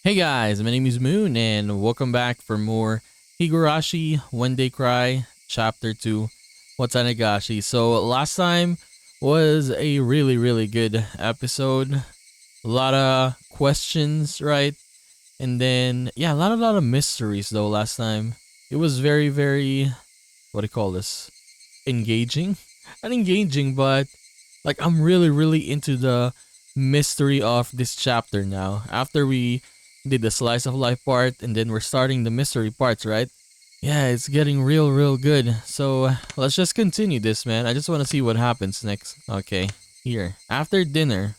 Hey guys, my name is Moon and welcome back for more Higurashi When They Cry Chapter 2 Watanagashi. So last time was a really good episode. A lot of questions, right? And then yeah, a lot of mysteries though last time. It was very what do you call this? Engaging? Not engaging, but like I'm really into the mystery of this chapter now. After we did the slice of life part and then we're starting the mystery parts, right? Yeah, it's getting real good. So let's just continue this, man. I just want to see what happens next. Okay, here. After dinner,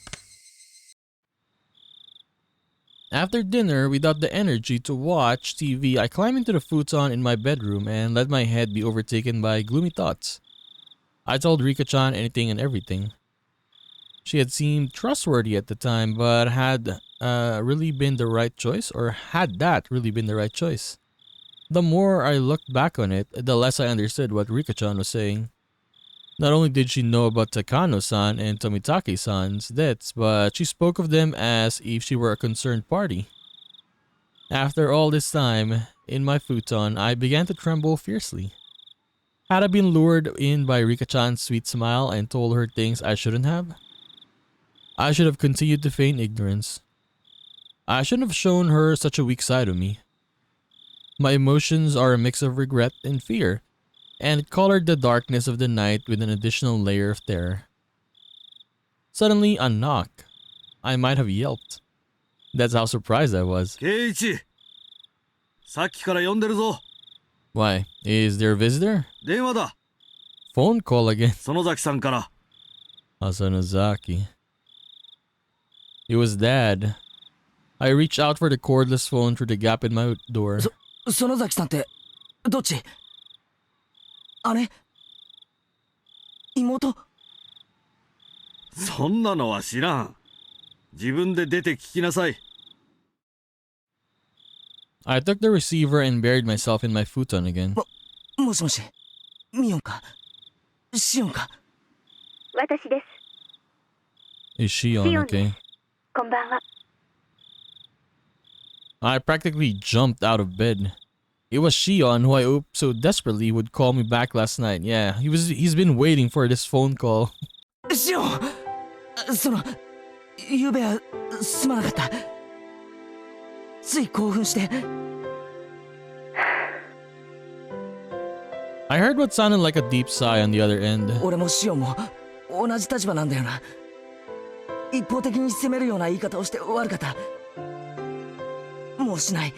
without the energy to watch TV, I climbed into the futon in my bedroom and let my head be overtaken by gloomy thoughts. I told Rika-chan anything and everything. She had seemed trustworthy at the time, but had really been the right choice, or had that really been the right choice? The more I looked back on it, the less I understood what Rika-chan was saying. Not only did she know about Takano-san and Tomitake-san's deaths, but she spoke of them as if she were a concerned party. After all this time, in my futon, I began to tremble fiercely. Had I been lured in by Rika-chan's sweet smile and told her things I shouldn't have? I should have continued to feign ignorance. I shouldn't have shown her such a weak side of me. My emotions are a mix of regret and fear, and it colored the darkness of the night with an additional layer of terror. Suddenly, a knock. I might have yelped. That's how surprised I was. 圭一、さっきから呼んでるぞ。Why? Is there a visitor? 電話だ。Phone call again. 園崎さんから。Asanozaki. It was Dad. I reached out for the cordless phone through the gap in my door. 園崎さんってどっち？姉？妹？そんなのは知らん。自分で出て聞きなさい。I took the receiver and buried myself in my futon again. もしもし、ミオンか？シオンか？私です。 Is she on okay? こんばんは。 I practically jumped out of bed. It was Shion who I hoped so desperately would call me back last night. Yeah, he's been waiting for this phone call. シオン！ゆうべはすまなかった。つい興奮して。I heard what sounded like a deep sigh on the other end. 俺もシオンも同じ立場なんだよな。一方的に責めるような言い方をして悪かった。もうしない。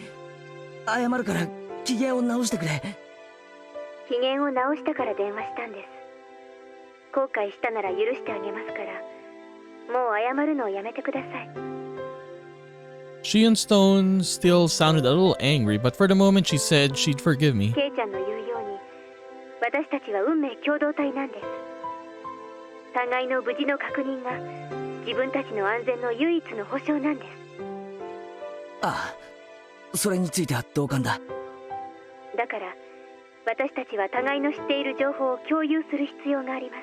謝るから機嫌を直してくれ。機嫌を直したから電話したんです。後悔したなら許してあげますから、もう謝るのをやめてください。Shion's tone still sounded a little angry, but for the moment she said she'd forgive me. ケイちゃんの言うように、私たちは運命共同体なんです。互いの無事の確認が自分たちの安全の唯一の保証なんです。ああ、それについては同感だ。だから私たちは互いの知っている情報を共有する必要があります。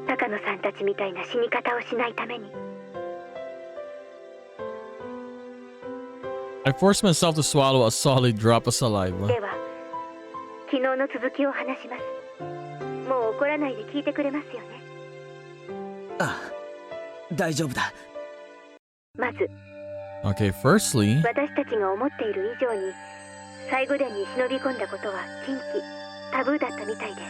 高野さんたちみたいな死に方をしないために。I forced myself to swallow a solid drop of saliva. では昨日の続きを話します。もう怒らないで聞いてくれますよね。ああ、大丈夫だ。まず Okay, firstly, 私たちが思っている以上に最後殿に忍び込んだことは禁忌、タブーだったみたいで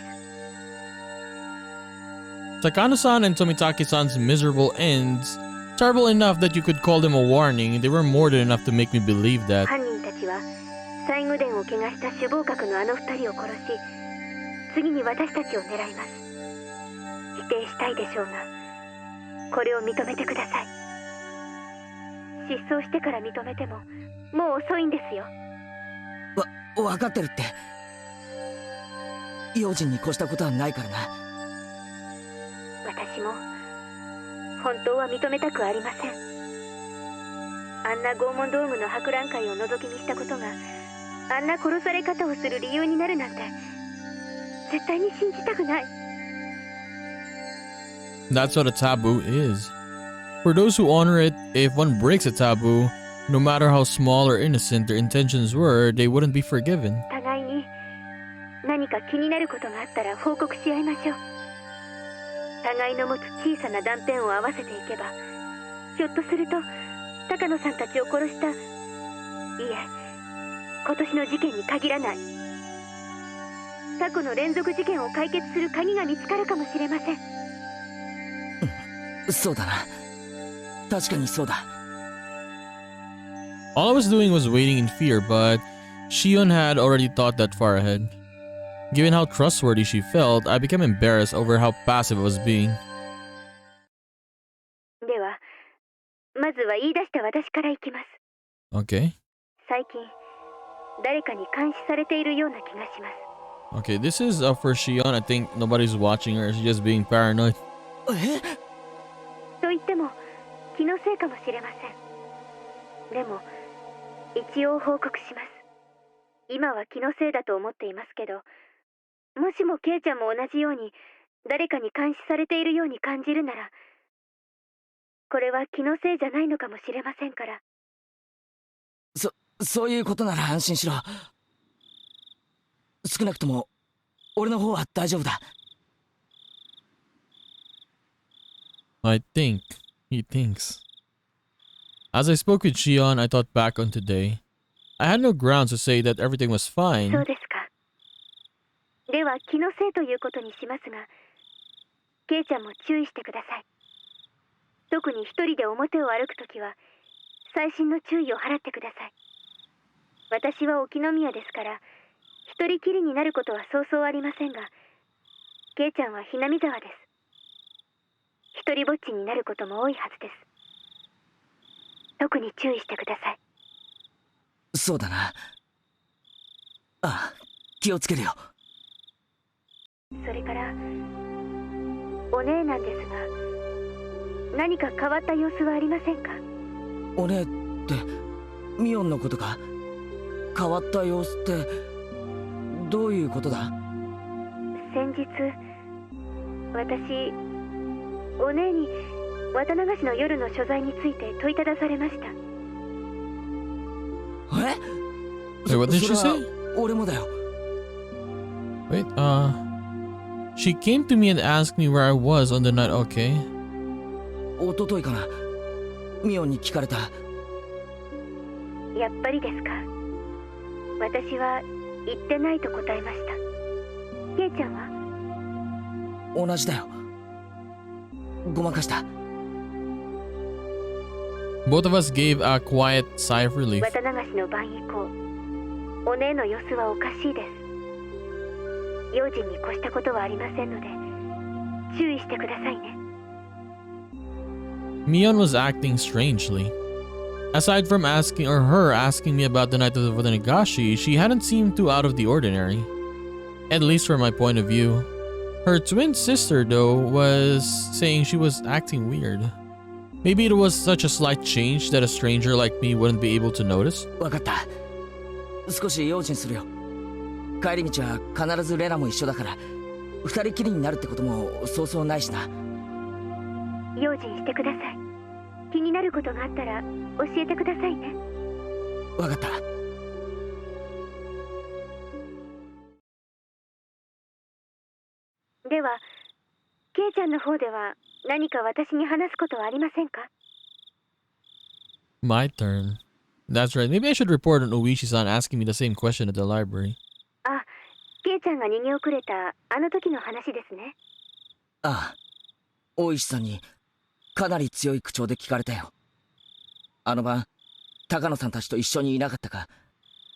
す。 Takano-san and Tomitake-san's miserable ends, terrible enough that you could call them a warning, they were more than enough to make me believe that. 犯人たちは最後殿を怪我した首謀格のあの二人を殺し、次に私たちを狙います。否定したいでしょうが、これを認めてください。失踪してから認めてももう遅いんですよ。分かってるって。用心に越したことはないからな。私も本当は認めたくありません。あんな拷問道具の博覧会を覗き見したことがあんな殺され方をする理由になるなんて絶対に信じたくない。 That's what a taboo is. For those who honor it, if one breaks a taboo, No matter how small or innocent their intentions were, they wouldn't be forgiven. 互いに何か気になることがあったら報告し合いましょう。互いの持つ小さな断片を合わせていけば、ひょっとすると高野さんたちを殺した、いえ、今年の事件に限らない、過去の連続事件を解決する鍵が見つかるかもしれません。そうだな。確かにそうだ。All I was doing was waiting in fear, but Shion had already thought that far ahead. Given how trustworthy she felt, I became embarrassed over how passive I was being. では、まずは言い出した私からいきます。 Okay. 最近、誰かに監視されているような気がします。 Okay, this is for Shion. I think nobody's watching her. She's just being paranoid. え？と言っても気のせいかもしれません。でも一応報告します。今は気のせいだと思っていますけど、もしもケイちゃんも同じように誰かに監視されているように感じるなら、これは気のせいじゃないのかもしれませんから。そういうことなら安心しろ。少なくとも俺の方は大丈夫だ。I think. He thinks. As I spoke with Shion, I thought back on today. I had no grounds to say that everything was そう fine. ですか。では気のせいということにしますが、ケイちゃんも注意してください。特に一人で表を歩くときは細心の注意を払ってください。私は沖宮ですから、一人きりになることはそうそうありませんが、ケイちゃんはひなみ沢です。一人ぼっちになることも多いはずです。特に注意してください。そうだな。ああ、気をつけるよ。それからお姉なんですが、何か変わった様子はありませんか？お姉ってミオンのことか？変わった様子ってどういうことだ？先日私、お姉に渡流しの夜の所在について問いただされました。え？ Wait, what did she それは say? 俺もだよ。 Wait, she came to me and asked me where I was on the night. Okay. 一昨日かな。ミオンに聞かれた。やっぱりですか。私は言ってないと答えました。ケイちゃんは？同じだよ。ごまかした。 Both of us gave a quiet sigh of relief. 渡流しの晩以降、お姉の様子はおかしいです。用心に越したことはありませんので、注意してくださいね。Mion was acting strangely. Aside from her asking me about the night of the Watanagashi, she hadn't seemed too out of the ordinary. At least from my point of view. Her twin sister, though, was saying she was acting weird. Maybe it was such a slight change that a stranger like me wouldn't be able to notice. わかった。少し用心するよ。帰り道は必ずレナも一緒だから、二人きりになるってこともそうそうないしな。用心してください。気になることがあったら教えてくださいね。わかった。では、ケイちゃんの方では何か私に話すことはありませんか？ My turn. That's right. Maybe I should report on Uishi-san asking me the same question at the library. あ、ケイちゃんが逃げ遅れたあの時の話ですね。ああ、大石さんにかなり強い口調で聞かれたよ。あの晩、高野さんたちと一緒にいなかったか、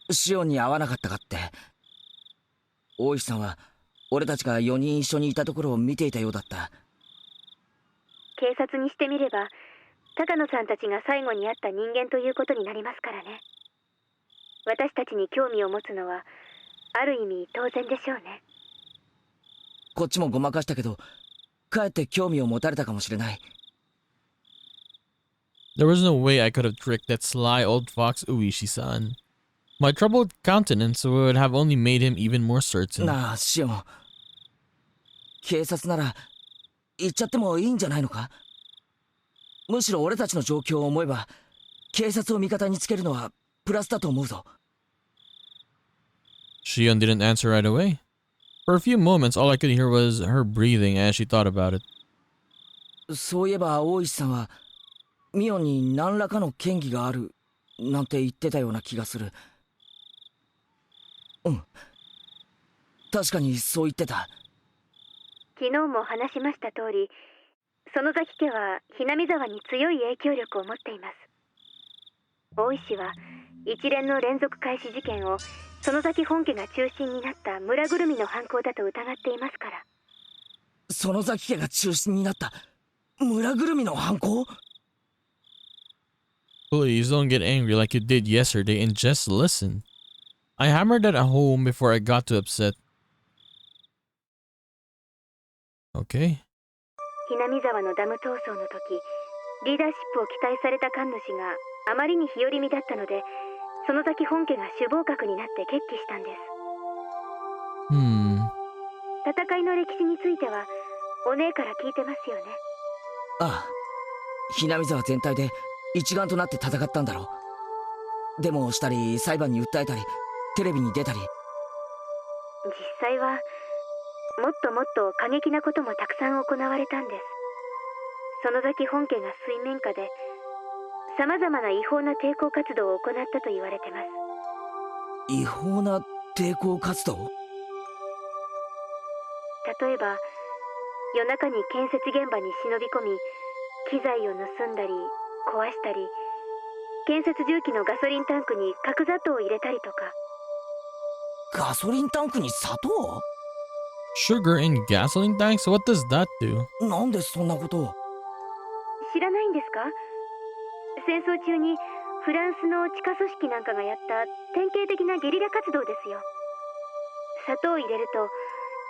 シオンに会わなかったかって。大石さんは俺たちが4人一緒にいたところを見ていたようだった。警察にしてみれば、高野さんたちが最後に会った人間ということになりますからね。私たちに興味を持つのはある意味当然でしょうね。こっちもごまかしたけど、かえって興味を持たれたかもしれない。There was no way I could have tricked that sly old fox Uishi-san. My troubled countenance would have only made him even more certain. なあ、シオン。警察なら行っちゃってもいいんじゃないのか？むしろ俺たちの状況を思えば、警察を味方につけるのはプラスだと思うぞ。 Shion didn't answer right away. For a few moments, all I could hear was her breathing as she thought about it. そういえば大石さんはミオンに何らかの嫌疑があるなんて言ってたような気がする。うん、確かにそう言ってた。昨日も話しました通り、園崎家はひなみ沢に強い影響力を持っています。大石は一連の連続開始事件を園崎本家が中心になった村ぐるみの犯行だと疑っていますから。園崎家が中心になった村ぐるみの犯行？ Please don't get angry like you did yesterday and just listen. I hammered that at home before I got too upset. Okay. ひなみ沢のダム闘争の時、リーダーシップを期待された神主があまりに日和見だったので、園崎本家が首謀格になって決起したんです。戦いの歴史についてはお姉から聞いてますよね。ああ、ひなみ沢全体で一丸となって戦ったんだろう。デモをしたり裁判に訴えたりテレビに出たり。実際はもっともっと過激なこともたくさん行われたんです。園崎本家が水面下でさまざまな違法な抵抗活動を行ったと言われてます。違法な抵抗活動？例えば夜中に建設現場に忍び込み、機材を盗んだり壊したり、建設重機のガソリンタンクに角砂糖を入れたりとか。ガソリンタンクに砂糖？ Sugar in gasoline tanks? What does that do? なんでそんなことを？知らないんですか？戦争中にフランスの地下組織なんかがやった典型的なゲリラ活動ですよ。砂糖を入れると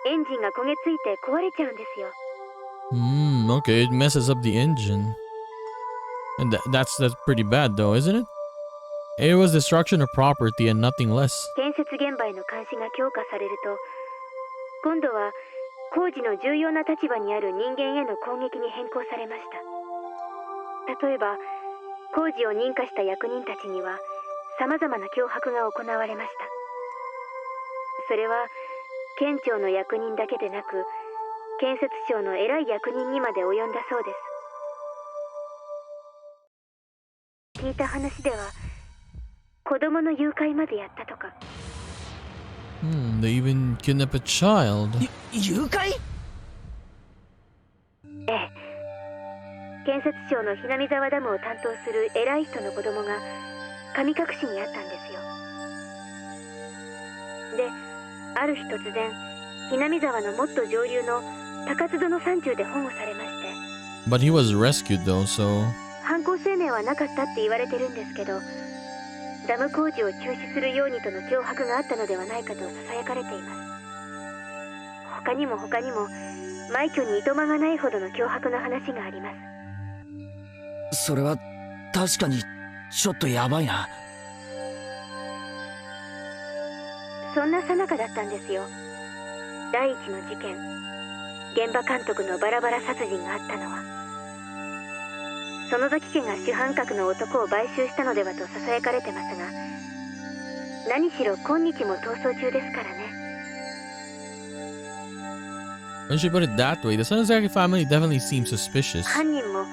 エンジンが焦げついて壊れちゃうんですよ。Okay, it messes up the engine. And that's pretty bad though, isn't it? It was destruction of property and nothing less. 建設現場への監視が強化されると、今度は工事の重要な立場にある人間への攻撃に変更されました。例えば工事を認可した役人たちには様々な脅迫が行われました。それは県庁の役人だけでなく、建設省の偉い役人にまで及んだそうです。聞いた話では子供の誘拐までやったとか。They even kidnap a child. 誘拐？ええ。建設省のひなみ沢ダムを担当する偉い人の子供が神隠しにあったんですよ。で、ある日突然、ひなみ沢のもっと上流の高津戸の山中で保護されまして。But he was rescued though, so... 犯行声明はなかったって言われてるんですけど、ダム工事を中止するようにとの脅迫があったのではないかと囁かれています。他にも枚挙にいとまがないほどの脅迫の話があります。それは確かにちょっとやばいな。そんな最中だったんですよ。第一の事件、現場監督のバラバラ殺人があったのは。園崎家が主犯格の男を買収したのではと囁かれてますが、何しろ今日も逃走中ですからね。When she put it that way, the Sonozaki family definitely seems suspicious. 犯人も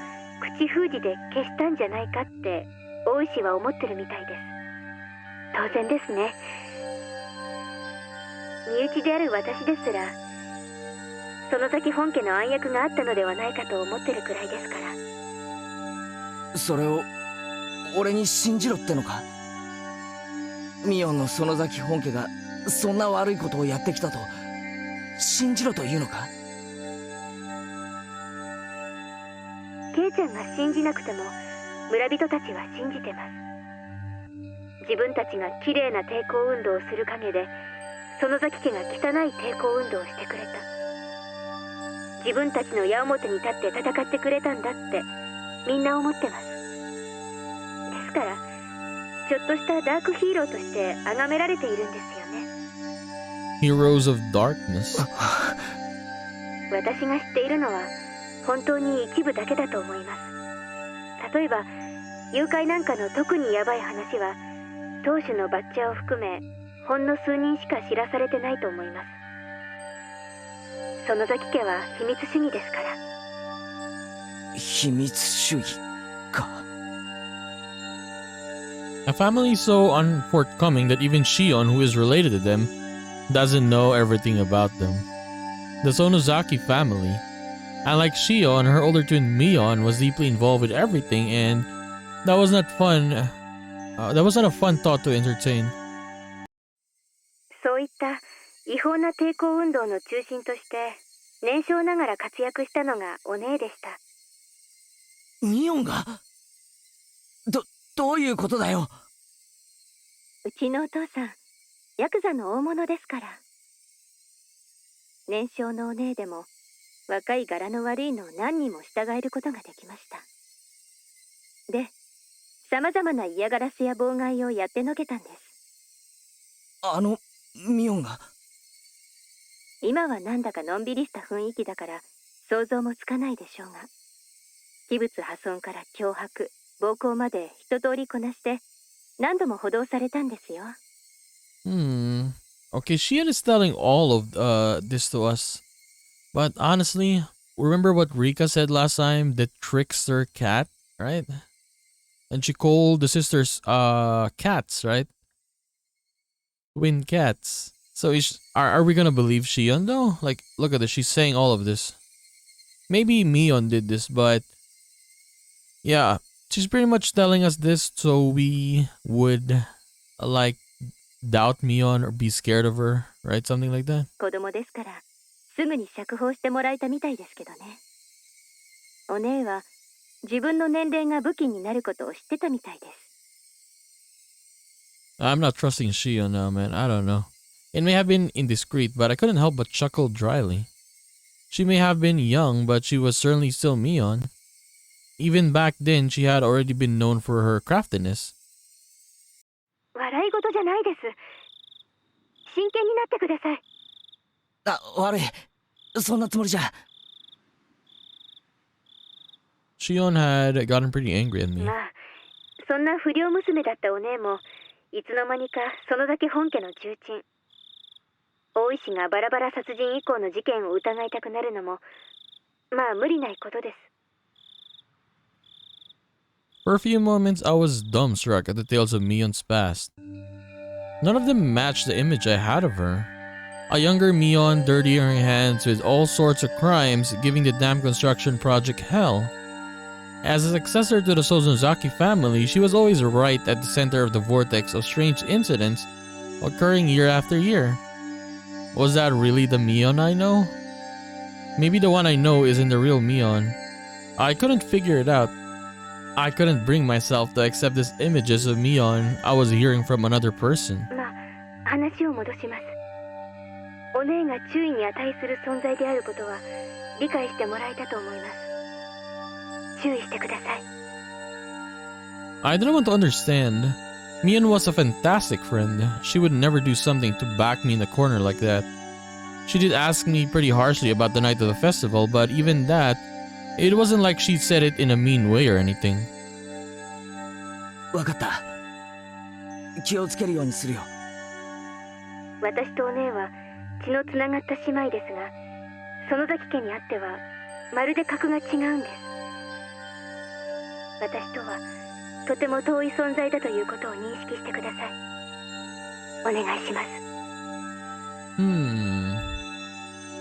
口封じで消したんじゃないかって大石は思ってるみたいです。当然ですね。身内である私ですら園崎本家の暗躍があったのではないかと思ってるくらいですから。それを俺に信じろってのか？ミオンの園崎本家がそんな悪いことをやってきたと信じろというのか？ケイちゃんが信じなくても村人たちは信じてます。自分たちが綺麗な抵抗運動をする陰で園崎家が汚い抵抗運動をしてくれた。自分たちの矢面に立って戦ってくれたんだってみんな思ってます。ですからちょっとしたダークヒーローとして崇められているんですよね。Heroes of darkness. 私が知っているのは本当に一部だけだと思います。例えば誘拐なんかの特にヤバい話は当主のバッチャーを含めほんの数人しか知らされてないと思います。園崎家は秘密主義ですから。秘密主義か。A family so unforthcoming that even Shion, who is related to them, doesn't know everything about them. The Sonozaki family, unlike Shion, her older twin Mion was deeply involved with everything, and that was not fun. That was not a fun thought to entertain. そういった違法な抵抗運動の中心として年少ながら活躍したのがお姉でした。ミオンがどういうことだよ。うちのお父さんヤクザの大物ですから。年少のお姉でも若い柄の悪いのを何人も従えることができました。で、様々な嫌がらせや妨害をやってのけたんです。ミオンが。今はなんだかのんびりした雰囲気だから想像もつかないでしょうが、器物破損から脅迫、暴行まで一通りこなして何度も補導されたんですよ。Okay, Shion is telling all of this to us. But honestly, remember what Rika said last time? The trickster cat, right? And she called the sisters cats, right? Twin cats. So are we gonna believe Shion though? Like, look at this, she's saying all of this. Maybe Mion did this, but yeah, she's pretty much telling us this so we would like doubt Mion or be scared of her, right? Something like that. 子供ですからすぐに釈放してもらえたみたいですけどね。お姉は自分の年齢が武器になることを知ってたみたいです。I'm not trusting Shion now, man. I don't know. It may have been indiscreet, but I couldn't help but chuckle dryly. She may have been young, but she was certainly still Mion. Even back then, she had already been known for her craftiness. 笑い事じゃないです。真剣になってください。悪い。そんなつもりじゃ。Shion had gotten pretty angry at me. まあ、そんな不良娘だったお姉もいつの間にかそのだけ本家の重鎮。大石がバラバラ殺人以降の事件を疑いたくなるのもまあ無理ないことです。For a few moments, I was dumbstruck at the tales of Mion's past. None of them matched the image I had of her. A younger Mion dirtying her hands with all sorts of crimes, giving the dam construction project hell. As a successor to the Sozunzaki family, she was always right at the center of the vortex of strange incidents occurring year after year. Was that really the Mion I know? Maybe the one I know isn't the real Mion. I couldn't figure it out. I couldn't bring myself to accept these images of Mion I was hearing from another person. まあ、話を戻します。お姉が注意に値する存在であることは理解してもらえたと思います。注意してください。I didn't want to understand. Mion was a fantastic friend. She would never do something to back me in the corner like that. She did ask me pretty harshly about the night of the festival, but even that, it wasn't like she said it in a mean way or anything. わかった。気をつけるようにするよ。私とお姉は血のつながった姉妹ですが、園崎家にあってはまるで格が違うんです。私とはとても遠い存在だということを認識してください。お願いします。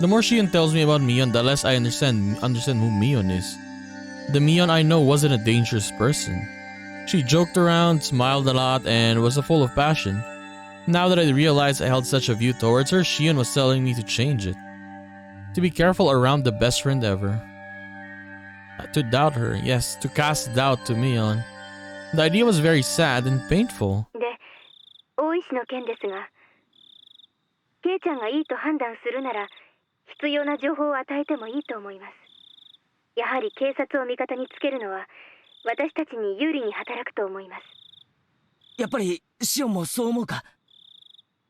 The more Shion tells me about Mion, the less I understand who Mion is. The Mion I know wasn't a dangerous person. She joked around, smiled a lot, and was full of passion. Now that I realized I held such a view towards her, Shion was telling me to change it. To be careful around the best friend ever. To doubt her, yes, to cast doubt to Mion. The idea was very sad and painful. で、大石の件ですが、ケイちゃんがいいと判断するなら、必要な情報を与えてもいいと思います。やはり警察を味方につけるのは、私たちに有利に働くと思います。やっぱりシオンもそう思うか。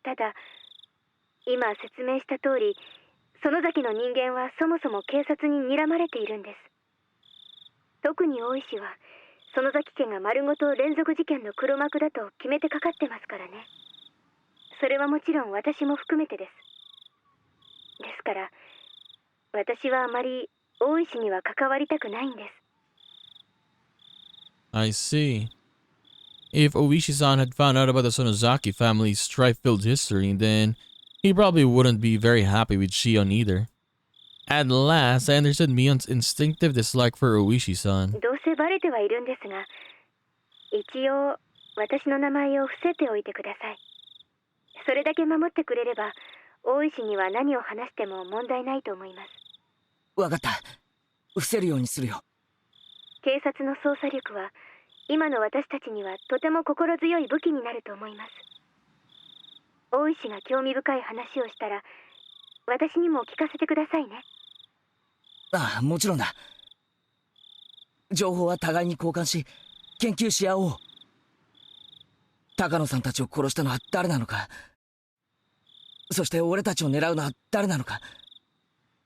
ただ、今説明した通り、園崎の人間はそもそも警察に睨まれているんです。特に大石は園崎家が丸ごと連続事件の黒幕だと決めてかかってますからね。それはもちろん私も含めてです。ですから私はあまり大石には関わりたくないんです。 I see. If Oishi-san had found out about the Sonozaki family's strife-filled history, then he probably wouldn't be very happy with Shion either. At last, I understood Mion's instinctive dislike for Oishi-san. どうせバレてはいるんですが、一応私の名前を伏せておいてください。それだけ守ってくれれば大石には何を話しても問題ないと思います。わかった。伏せるようにするよ。警察の捜査力は今の私たちにはとても心強い武器になると思います。大石が興味深い話をしたら私にも聞かせてくださいね。ああ、もちろんだ。情報は互いに交換し研究し合おう。高野さんたちを殺したのは誰なのか、そして俺たちを狙うのは誰なのか、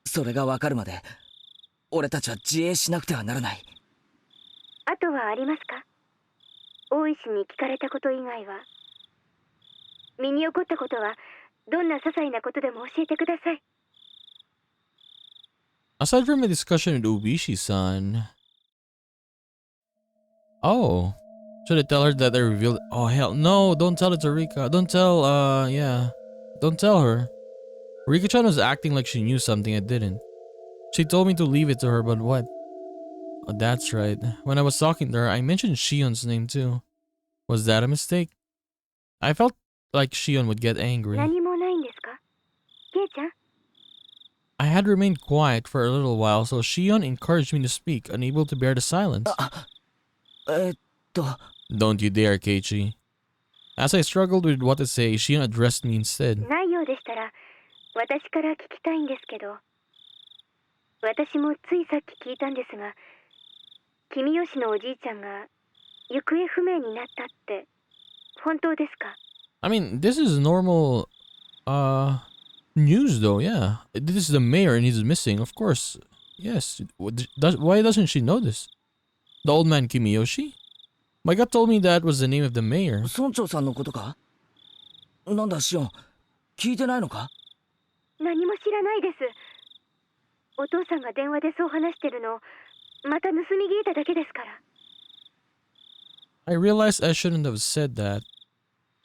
それが分かるまで俺たちは自衛しなくてはならない。あとはありますか？大石に聞かれたこと以外は。身に起こったことはどんな些細なことでも教えてください。 Aside from a discussion with Oishi-san... Oh. Should I tell her that I revealed... Oh, hell. No, don't tell it to Rika. Don't tell, yeah. Don't tell her. Rika-chan was acting like she knew something I didn't. She told me to leave it to her, but what? Oh, that's right. When I was talking to her, I mentioned Shion's name too. Was that a mistake? I felt like Shion would get angry. 何もないんですか？ケイちゃん。 I had remained quiet for a little while, so Shion encouraged me to speak, unable to bear the silence. えーっと Don't you dare, Keiichi. As I struggled with what to say, Shion addressed me instead. ないようでしたら私から聞きたいんですけど、私もついさっき聞いたんですが、君吉のおじいちゃんが行方不明になったって本当ですか？ I mean, this is normal, news though, yeah. This is the mayor and he's missing, of course. Yes. Why doesn't she know this? The old man Kimiyoshi? My gut told me that was the name of the mayor. 村長さんのことか？なんだシオン、聞いてないのか？何も知らないです。お父さんが電話でそう話してるのをまた盗み聞いただけですから。 I realized I shouldn't have said that.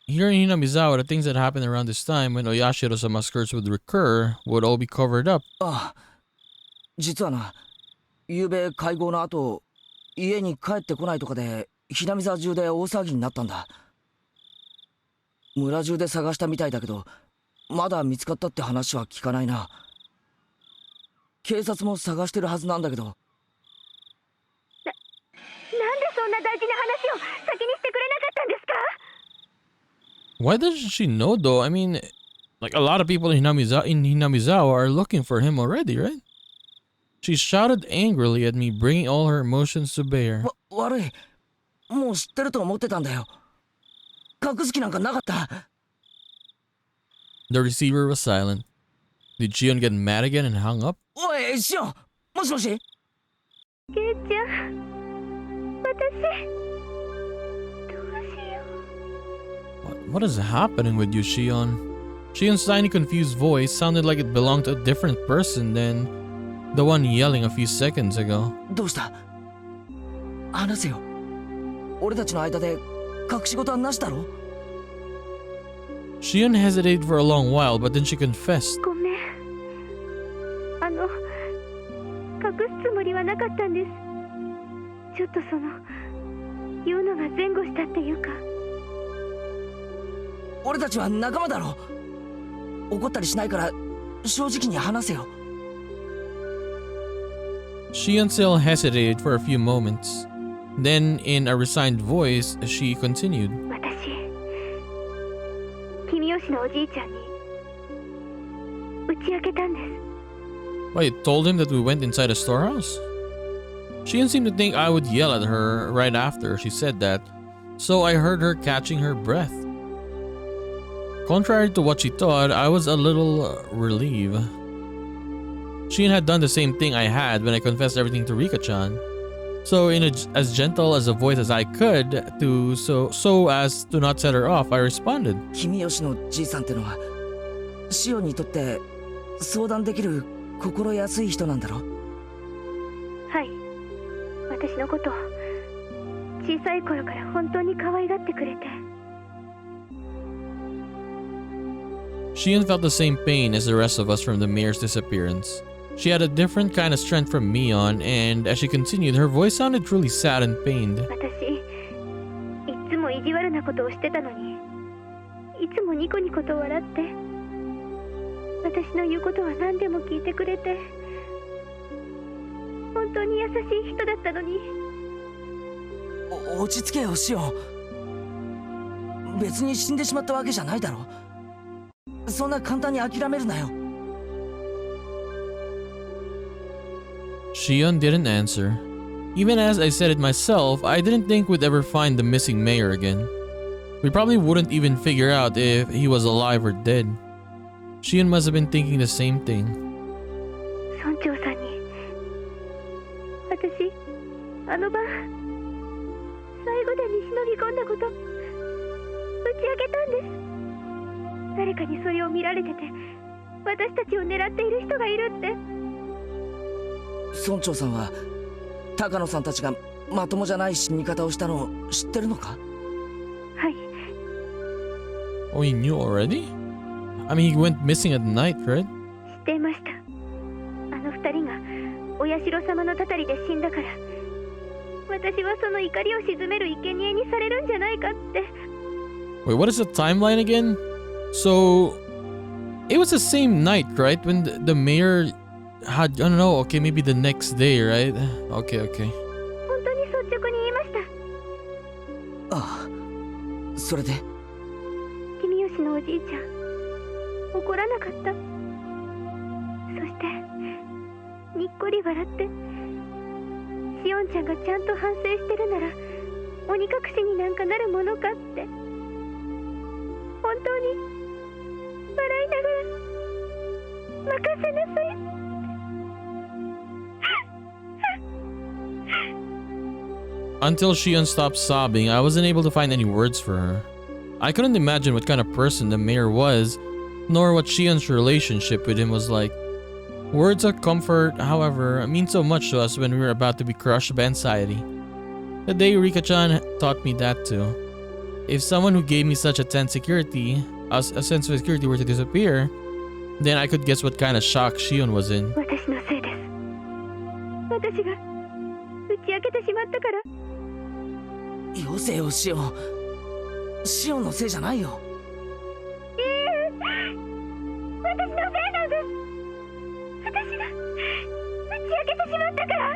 Here in Hinamizawa, the things that happened around this time when Oyashiro-sama's curse would recur would all be covered up. ああ、実はな、昨べ会合の後、家に帰ってこないとかでひなみ沢中で大騒ぎになったんだ。村中で探したみたいだけど、まだ見つかったって話は聞かないな。警察も探してるはずなんだけど。なんでそんな大事な話を先にしてくれなかったんですか？ Why doesn't she know though? I mean, like a lot of people in Hinamizawa are looking for him already, right? She shouted angrily at me, bringing all her emotions to bear. 悪い。もう知ってると思ってたんだよ。隠す気なんかなかった。The receiver was silent. Did Shion get mad again and hung up? おい、シオン、もしもし？ケイちゃん、私どうしよう。 What is happening with you, Shion? Shion's tiny confused voice sounded like it belonged to a different person than the one yelling a few seconds ago. どうした？話せよ。俺たちの間で隠し事はなしだろ？ Shion hesitated for a long while, but then she confessed. ごめん。隠すつもりはなかったんです。ちょっと言うのが前後したっていうか。俺たちは仲間だろ。怒ったりしないから正直に話せよ。Shion still hesitated for a few moments. Then, in a resigned voice, she continued. 私、君吉のおじいちゃんに打ち明けたんです。I told him that we went inside a storehouse? Shion seemed to think I would yell at her right after she said that, so I heard her catching her breath. Contrary to what she thought, I was a little relieved. Shion had done the same thing I had when I confessed everything to Rika-chan. So in as gentle as a voice as I could, to so as to not set her off, I responded. 君吉のじいさんってのはシオンにとって相談できる心安い人なんだろ？はい、私のことを小さい頃から本当に可愛がってくれて。 Shion felt the same pain as the rest of us from the mayor's disappearance. She had a different kind of strength from Mion, and as she continued, her voice sounded truly sad and pained. 私、いつも意地悪なことをしてたのに、いつもニコニコと笑って、私の言うことは何でも聞いてくれて、本当に優しい人だったのに。落ち着けよシオン。別に死んでしまったわけじゃないだろ。そんな簡単に諦めるなよ。Shion didn't answer. Even as I said it myself, I didn't think we'd ever find the missing mayor again. We probably wouldn't even figure out if he was alive or dead. Shion must have been thinking the same thing. 村長さんに、私、あの晩、最後でに忍び込んだこと、打ち明けたんです。誰かにそれを見られてて、私たちを狙っている人がいるって。村長さんは高野さんたちがまともじゃない死に方をしたのを知ってるのか？はい。 Oh, he knew already? I mean, he went missing at night, right? 知っていました。あの二人がお社様のたたりで死んだから、私はその怒りを鎮める生贄にされるんじゃないかって。 Wait, what is the timeline again? So, it was the same night, right? When the mayor had, I don't know, okay, maybe the next day, right? Okay, okay. 本当に率直に言いました。ああ、それで君吉のおじいちゃん、怒らなかった。そしてにっこり笑って、シオンちゃんがちゃんと反省してるなら鬼隠しになんかなるものかって、本当に笑いながら任せなさい。Until Shion stopped sobbing, I wasn't able to find any words for her. I couldn't imagine what kind of person the mayor was, nor what Shion's relationship with him was like. Words of comfort, however, mean so much to us when we were about to be crushed by anxiety. The day Rika-chan taught me that too. If someone who gave me such a sense of security were to disappear, then I could guess what kind of shock Shion was in. 私のせいです。私が打ち明けてしまったから。よせよシオン。シオンのせいじゃないよ。私のせいなんです。私が打ち明けてしまったから。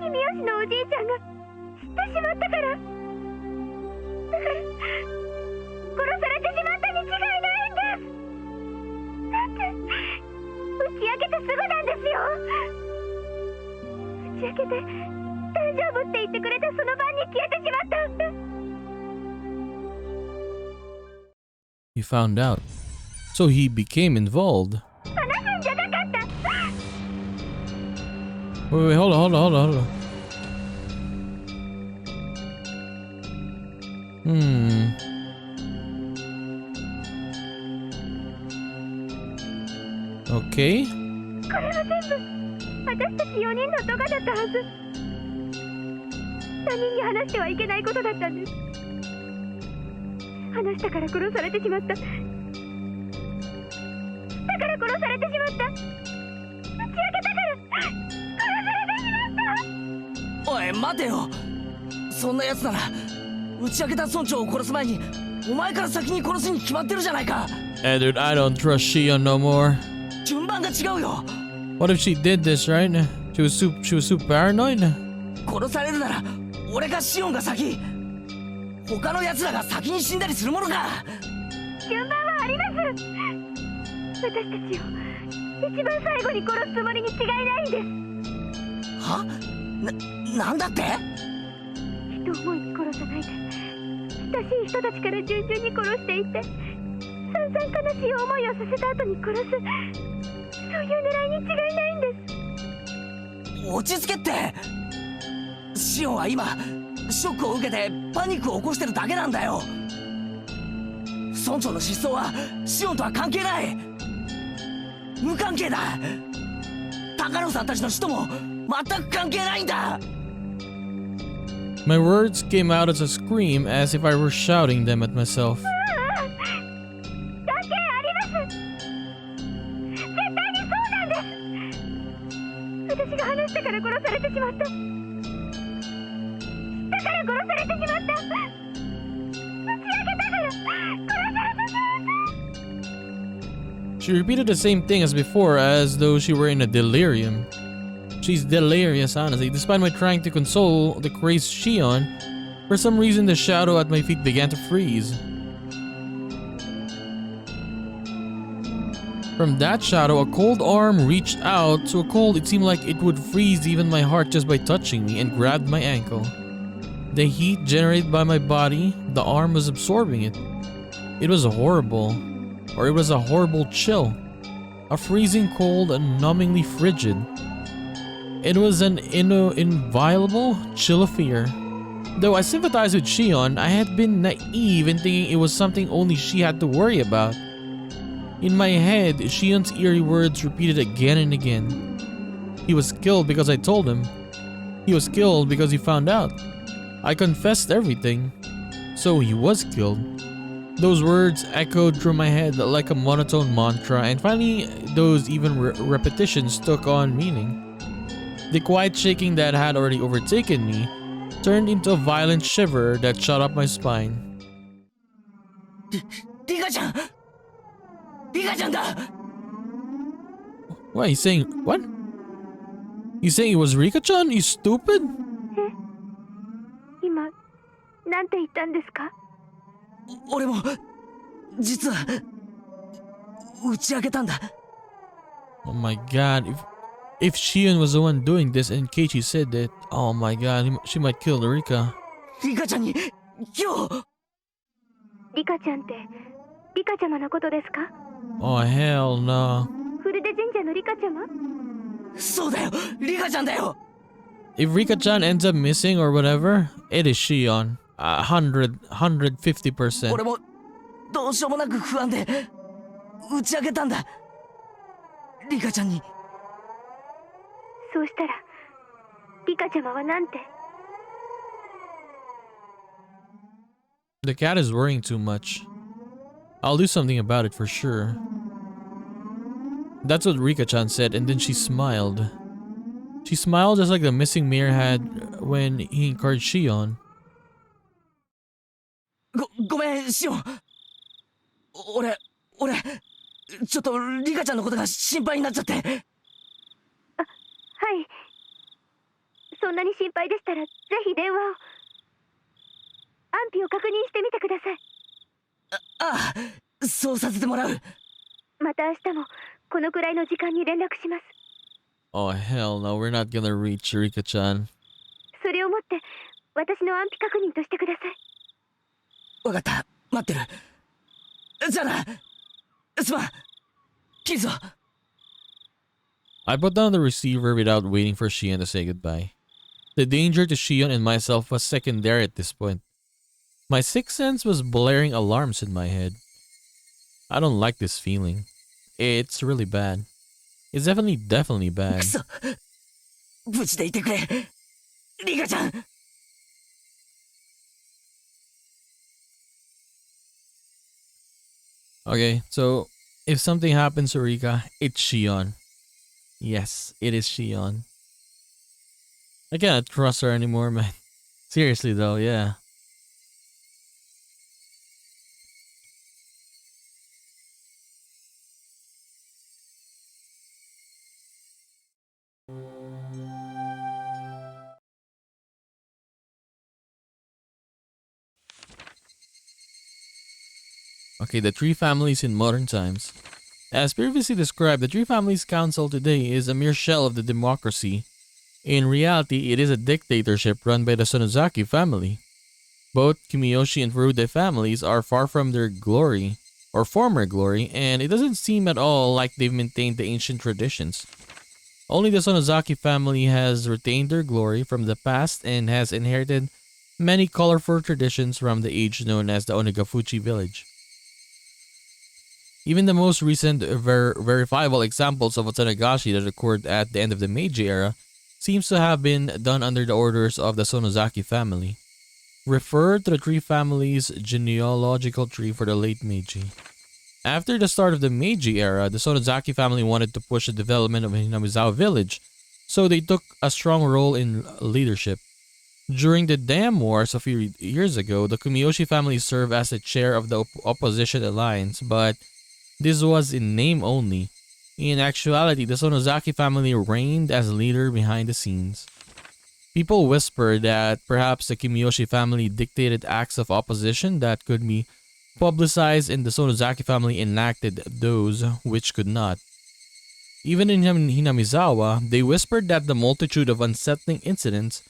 君吉のおじいちゃんが知ってしまったから。だから殺されてしまったに違いないんです。だって打ち明けてすぐなんですよ。打ち明けて大丈夫って言ってくれて、その晩に消えてしまった。 He found out. So he became involved. 話すんじゃなかった。 Wait, hold on. Okay. これは全部私たち4人の咎だったはず。他人に話してはいけないことだったんです。話したから殺されてしまった。だから殺されてしまった。打ち明けたから殺されてしまった。おい待てよ。そんなやつなら打ち明けた村長を殺す前にお前から先に殺すに決まってるじゃないか。Hey dude, I don't trust Shion no more. 順番が違うよ。 What if she did this, right? She was super paranoid? 殺されるなら俺かシオンが先。他の奴らが先に死んだりするものか。順番はあります。私たちを一番最後に殺すつもりに違いないんです。は？なんだって？人思いに殺さないで、親しい人たちから順々に殺していって、散々悲しい思いをさせた後に殺す、そういう狙いに違いないんです。落ち着けって。シオンは今ショックを受けてパニックを起こしてるだけなんだよ。村長の失踪はシオンとは関係ない。無関係だ。高野さんたちの死とも全く関係ないんだ。 My words came out as a scream, as if I were shouting them at myself. 関係あります。絶対にそうなんです。私が話したから殺されてしまった。だから殺されてしまった。打ち明けたから殺されてしまった。 She repeated the same thing as before, as though she were in a delirium. She's delirious, honestly. Despite my trying to console the crazed Shion, for some reason the shadow at my feet began to freeze. From that shadow, a cold arm reached out, so cold it seemed like it would freeze even my heart just by touching me, and grabbed my ankle. The heat generated by my body, the arm was absorbing it. It was horrible. Or it was a horrible chill. A freezing cold and numbingly frigid. It was an inviolable chill of fear. Though I sympathized with Shion, I had been naive in thinking it was something only she had to worry about. In my head, Shion's eerie words repeated again and again. He was killed because I told him. He was killed because he found out. I confessed everything. So he was killed. Those words echoed through my head like a monotone mantra, and finally those even repetitions took on meaning. The quiet shaking that had already overtaken me turned into a violent shiver that shot up my spine. リカちゃん、リカちゃんだ。 What? He's saying what? He's saying it was Rika-chan? You stupid? 今なんて言ったんですか？俺も実は打ち明けたんだ。 Oh my god, if Shion was the one doing this and Keiichi said that, oh my god, she might kill Rika. リカちゃんに今日。リカちゃんってリカちゃまのことですか？ Oh hell no. フルデ神社のリカちゃま？そうだよ、リカちゃんだよ。 If Rika-chan ends up missing or whatever, it is Shion. 150%. 俺もどうしようもなく不安で打ち明けたんだ。リカちゃんに。そうしたらリカちゃまはなんて？ The cat is worrying too much. I'll do something about it for sure. That's what Rika-chan said, and then she smiled. She smiled just like the missing mayor had when he encouraged Shion. ごめんシオン。俺ちょっとリカちゃんのことが心配になっちゃって。はい。そんなに心配でしたらぜひ電話を。安否を確認してみてください。ああ、そうさせてもらう。また明日もこのくらいの時間に連絡します。 Oh hell no, we're not gonna reach Rika-chan. それをもって私の安否確認としてください。わかった、待ってる。じゃあな。すまん。切るぞ。 I put down the receiver without waiting for Shion to say goodbye. The danger to Shion and myself was secondary at this point. My sixth sense was blaring alarms in my head. I don't like this feeling. It's really bad. It's definitely く bad. そ。無事でいてくれ。リカちゃん。 Okay, so if something happens to Rika, it's Shion. Yes, it is Shion. I cannot trust her anymore, man. Seriously though, yeah. Okay, the three families in modern times. As previously described, the three families council today is a mere shell of the democracy. In reality, it is a dictatorship run by the Sonozaki family. Both Kumiyoshi and Furude families are far from their glory, or former glory, and it doesn't seem at all like they've maintained the ancient traditions. Only the Sonozaki family has retained their glory from the past and has inherited many colorful traditions from the age known as the Onagafuchi village. Even the most recent verifiable examples of Watanagashi that occurred at the end of the Meiji era seems to have been done under the orders of the Sonozaki family. Refer to the tree family's genealogical tree for the late Meiji. After the start of the Meiji era, the Sonozaki family wanted to push the development of Hinamizawa village, so they took a strong role in leadership. During the Dam Wars a few years ago, the Kumiyoshi family served as the chair of the opposition alliance, but this was in name only. In actuality, the Sonozaki family reigned as leader behind the scenes. People whispered that perhaps the Kumiyoshi family dictated acts of opposition that could be publicized, and the Sonozaki family enacted those which could not. Even in Hinamizawa, they whispered that the multitude of unsettling incidents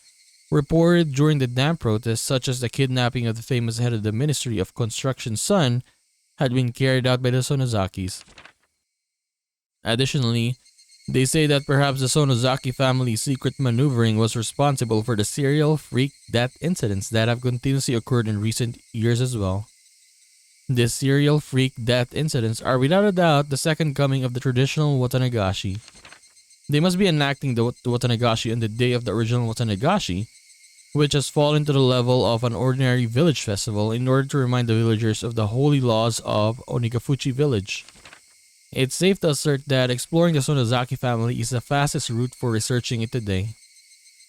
reported during the dam protests, such as the kidnapping of the famous head of the Ministry of Construction's son, had been carried out by the Sonozakis. Additionally, they say that perhaps the Sonozaki family's secret maneuvering was responsible for the serial freak death incidents that have continuously occurred in recent years as well. These serial freak death incidents are without a doubt the second coming of the traditional Watanagashi. They must be enacting the Watanagashi on the day of the original Watanagashi, which has fallen to the level of an ordinary village festival in order to remind the villagers of the holy laws of Onagafuchi village. It's safe to assert that exploring the Sonozaki family is the fastest route for researching it today.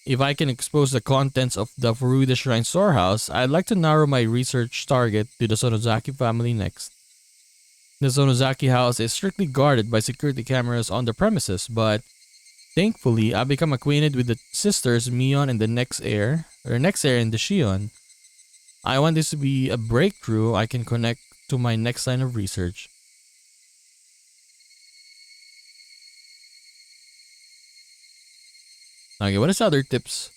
If I can expose the contents of the Furuida Shrine storehouse, I'd like to narrow my research target to the Sonozaki family next. The Sonozaki house is strictly guarded by security cameras on the premises, but thankfully I've become acquainted with the sisters Mion and the next heir and the Shion. I want this to be a breakthrough I can connect to my next line of research. Okay, what is the other tips?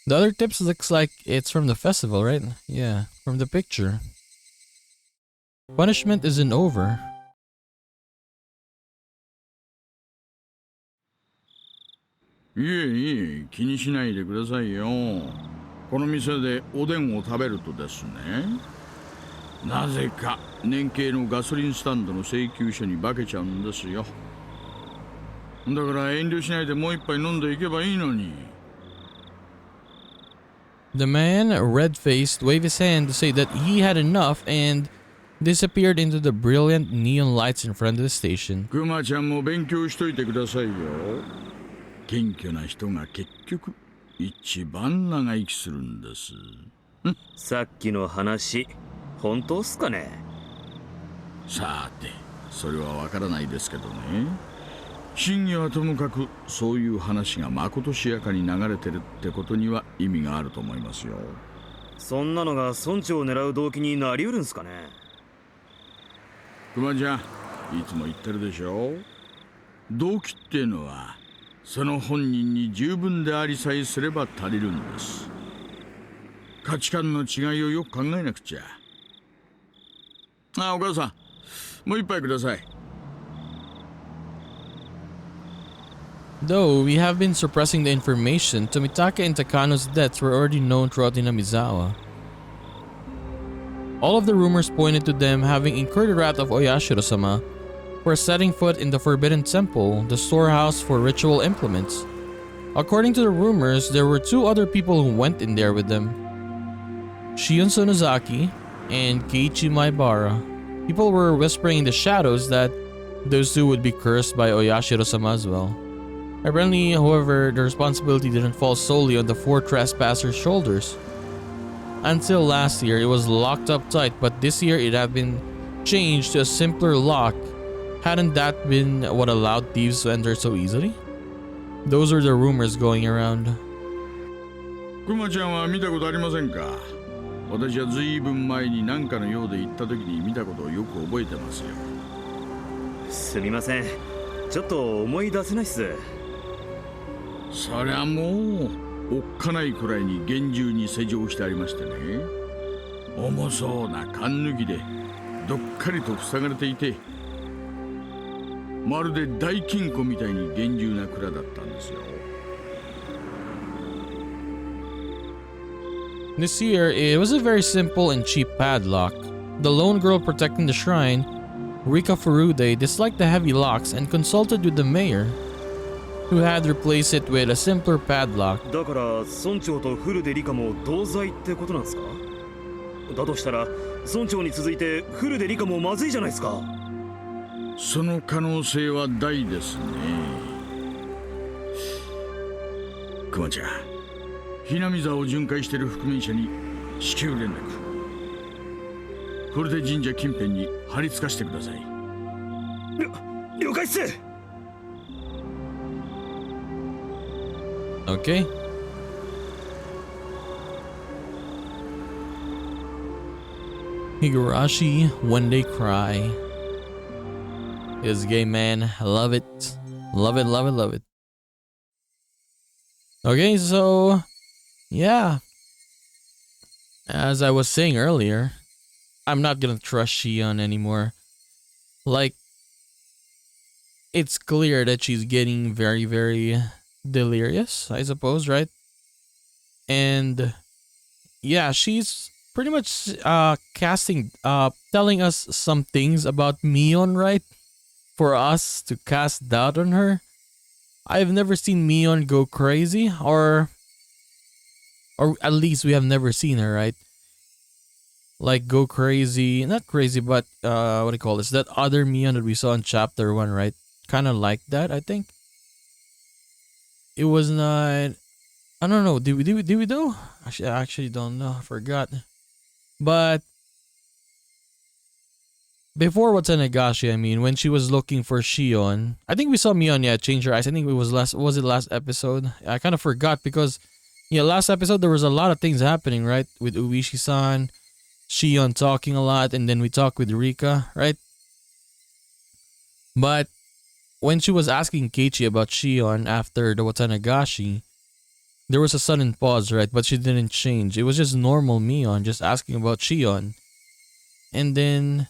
The other tips looks like it's from the festival, right? Yeah, from the picture. Punishment isn't over. いえいえ、気にしないでくださいよ。この店でおでんを食べるとですね、なぜか年計のガソリンスタンドの請求書に化けちゃうんですよ。だから遠慮しないでもう一杯飲んでいけばいいのに。The man, red-faced, waved his hand to say that he had enough and disappeared into the brilliant neon lights in front of the station. クマちゃんも勉強しといてくださいよ。謙虚な人が結局一番長生きするんです。さっきの話、本当っすかね？さて、それはわからないですけどね。真偽はともかくそういう話がまことしやかに流れてるってことには意味があると思いますよ。そんなのが村長を狙う動機になりうるんすかね？クマちゃん、いつも言ってるでしょ。動機っていうのはその本人に十分でありさえすれば足りるんです。価値観の違いをよく考えなくちゃ。お母さん、もう一杯ください。Though we have been suppressing the information, Tomitaka and Takano's deaths were already known throughout Hinamizawa. All of the rumors pointed to them having incurred the wrath of Oyashiro-sama for setting foot in the Forbidden Temple, the storehouse for ritual implements. According to the rumors, there were two other people who went in there with them: Shion Sonozaki and Keiichi Maibara. People were whispering in the shadows that those two would be cursed by Oyashiro-sama as well. Apparently, however, the responsibility didn't fall solely on the four trespassers' shoulders. Until last year, it was locked up tight, but this year it had been changed to a simpler lock. Hadn't that been what allowed thieves to enter so easily? Those were the rumors going around. クマちゃんは見たことありませんか？私はずいぶん前に何かのようで行った時に見たことをよく覚えてますよ。すみません、ちょっと思い出せないっす。そりゃもうおっかないくらいに厳重に施錠してありましてね、重そうな缶抜きでどっかりと塞がれていて、まるで大金庫みたいに厳重な蔵だったんですよ。 This year, it was a very simple and cheap padlock. The lone girl protecting the shrine, Rika Furude, disliked the heavy locks and consulted with the mayor, who had replaced it with a simpler padlock. だから村長とフルでリカも同罪ってことなんですか？だとしたら村長に続いてフルでリカもまずいじゃないですか。その可能性は大ですね。クマちゃん、ひなみ座を巡回している覆面者に至急連絡。フルデ神社近辺に張り付かしてください。了解っす。Okay. Higurashi, When They Cry. This game, man. I love it. Love it, love it, love it. Okay, so yeah. As I was saying earlier, I'm not gonna trust Shion anymore. Like, it's clear that she's getting very, very delirious, I suppose, right? And yeah, she's pretty much telling us some things about Mion, right? For us to cast doubt on her. I've never seen Mion go crazy, or at least we have never seen her, right? Like go crazy, not crazy, but what do you call this? That other Mion that we saw in chapter 1, right? Kind of like that, I think. It was not. I don't know. Did we do? Actually, I actually don't know. I forgot. But before Watanagashi, I mean, when she was looking for Shion, I think we saw Mion, change her eyes. I think it was last episode? I kind of forgot because, last episode there was a lot of things happening, right? With Uishi-san, Shion talking a lot, and then we talked with Rika, right? But when she was asking Keiichi about Shion after the Watanagashi, there was a sudden pause, right? But she didn't change. It was just normal Mion just asking about Shion. And then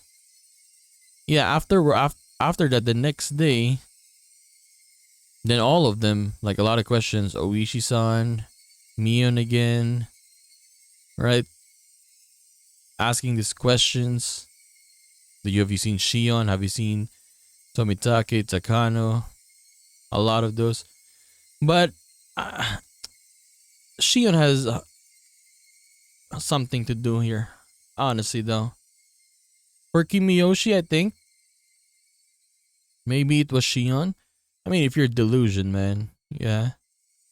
after that, the next day, then all of them, like a lot of questions, Oishi-san, Mion again, right? Asking these questions. Have you seen Shion? Have you seen Tomitake, Takano? A lot of those. But Shion has something to do here, honestly, though. For Kimiyoshi, I think maybe it was Shion. I mean, if you're delusion, man, yeah,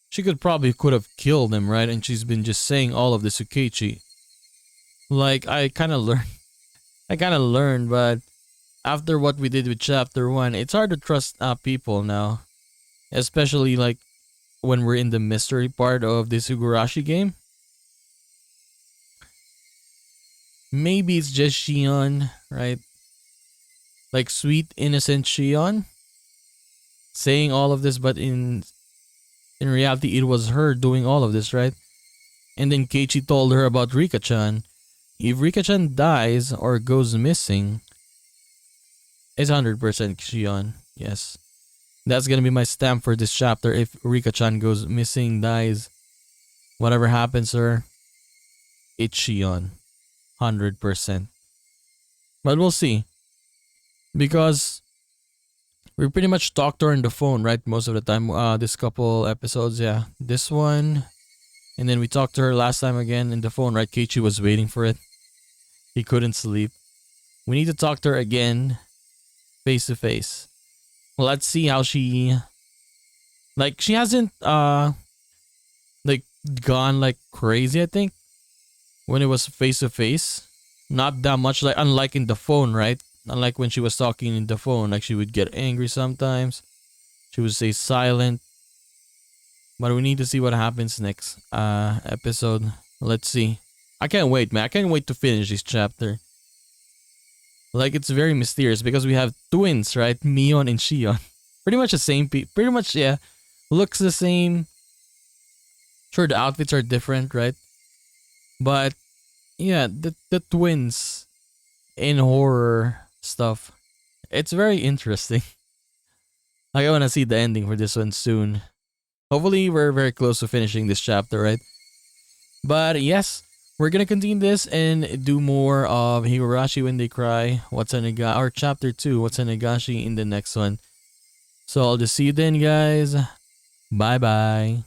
she could have killed him, right? And she's been just saying all of this to Keiichi. Like I kind of learned, but after what we did with chapter 1, it's hard to trust people now, especially like when we're in the mystery part of this Higurashi game. Maybe it's just Shion, right? Like sweet, innocent Shion saying all of this, but in reality, it was her doing all of this, right? And then Keiichi told her about Rika-chan. If Rika-chan dies or goes missing, it's 100% Shion. Yes. That's gonna be my stamp for this chapter. If Rika-chan goes missing, dies, whatever happens to her, it's Shion. 100%. But we'll see. Because we pretty much talked to her on the phone, right? Most of the time. This couple episodes, yeah. This one. And then we talked to her last time again in the phone, right? Keiichi was waiting for it. He couldn't sleep. We need to talk to her again. Face to face. Well, let's see how she... Like, she hasn't, like, gone, like, crazy, I think. When it was face to face. Not that much, like, unlike in the phone, right? Unlike when she was talking in the phone, like, she would get angry sometimes. She would stay silent. But we need to see what happens next episode. Let's see. I can't wait, man. I can't wait to finish this chapter. Like, it's very mysterious because we have twins, right? Mion and Shion. Pretty much the same pretty much, yeah. Looks the same. Sure, the outfits are different, right? But, yeah, the twins in horror stuff. It's very interesting. I want to see the ending for this one soon. Hopefully, we're very close to finishing this chapter, right? But yes, we're gonna continue this and do more of Higurashi When They Cry, Watanagashi, or Chapter 2, Watanagashi in the next one. So I'll just see you then, guys. Bye bye.